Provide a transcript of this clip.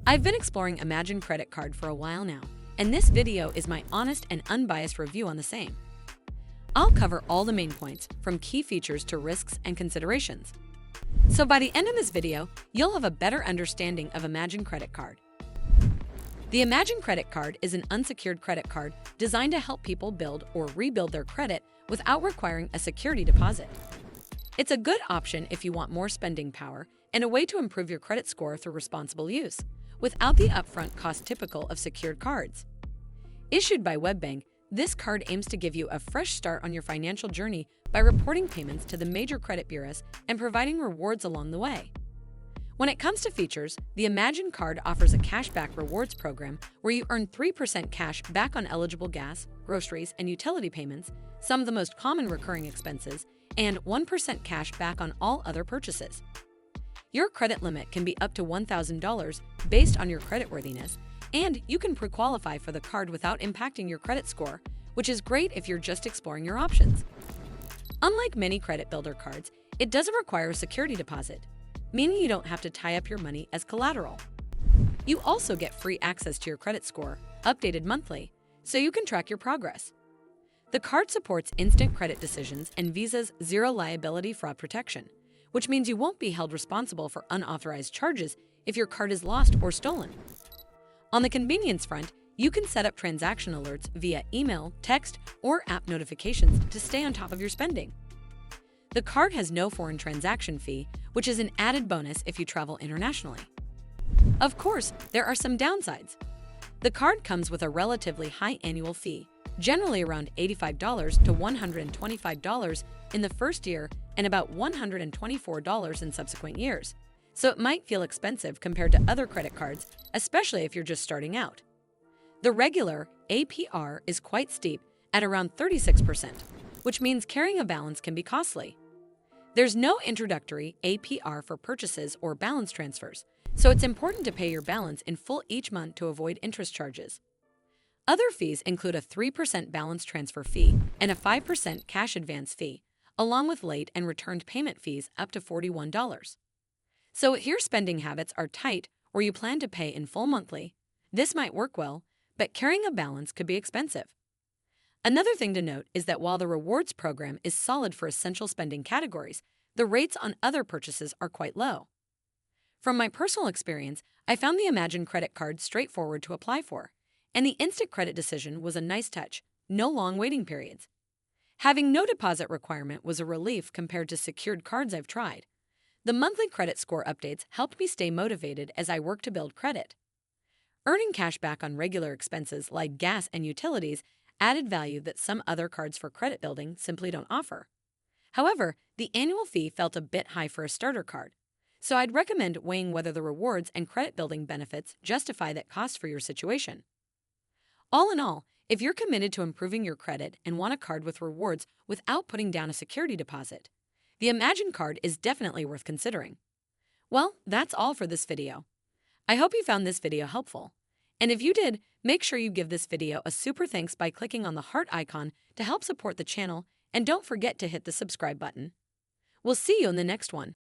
I've been exploring Imagine Credit Card for a while now, and this video is my honest and unbiased review on the same. I'll cover all the main points, from key features to risks and considerations. So by the end of this video, you'll have a better understanding of Imagine Credit Card. The Imagine Credit Card is an unsecured credit card designed to help people build or rebuild their credit without requiring a security deposit. It's a good option if you want more spending power and a way to improve your credit score through responsible use, without the upfront cost typical of secured cards. Issued by WebBank, this card aims to give you a fresh start on your financial journey by reporting payments to the major credit bureaus and providing rewards along the way. When it comes to features, the Imagine card offers a cashback rewards program where you earn 3% cash back on eligible gas, groceries, and utility payments, some of the most common recurring expenses, and 1% cash back on all other purchases. Your credit limit can be up to $1,000 based on your creditworthiness, and you can pre-qualify for the card without impacting your credit score, which is great if you're just exploring your options. Unlike many credit builder cards, it doesn't require a security deposit, meaning you don't have to tie up your money as collateral. You also get free access to your credit score, updated monthly, so you can track your progress. The card supports instant credit decisions and Visa's zero liability fraud protection, which means you won't be held responsible for unauthorized charges if your card is lost or stolen. On the convenience front, you can set up transaction alerts via email, text, or app notifications to stay on top of your spending. The card has no foreign transaction fee, which is an added bonus if you travel internationally. Of course, there are some downsides. The card comes with a relatively high annual fee, generally around $85 to $125 in the first year and about $124 in subsequent years. So it might feel expensive compared to other credit cards, especially if you're just starting out. The regular APR is quite steep at around 36%, which means carrying a balance can be costly. There's no introductory APR for purchases or balance transfers, so it's important to pay your balance in full each month to avoid interest charges. Other fees include a 3% balance transfer fee and a 5% cash advance fee, along with late and returned payment fees up to $41. So if your spending habits are tight or you plan to pay in full monthly, this might work well, but carrying a balance could be expensive. Another thing to note is that while the rewards program is solid for essential spending categories, the rates on other purchases are quite low. From my personal experience, I found the Imagine credit card straightforward to apply for, and the instant credit decision was a nice touch, no long waiting periods. Having no deposit requirement was a relief compared to secured cards I've tried. The monthly credit score updates helped me stay motivated as I work to build credit. Earning cash back on regular expenses like gas and utilities added value that some other cards for credit building simply don't offer. However, the annual fee felt a bit high for a starter card, so I'd recommend weighing whether the rewards and credit building benefits justify that cost for your situation. All in all, if you're committed to improving your credit and want a card with rewards without putting down a security deposit, the Imagine card is definitely worth considering. Well, that's all for this video. I hope you found this video helpful. And if you did, make sure you give this video a super thanks by clicking on the heart icon to help support the channel, and don't forget to hit the subscribe button. We'll see you in the next one.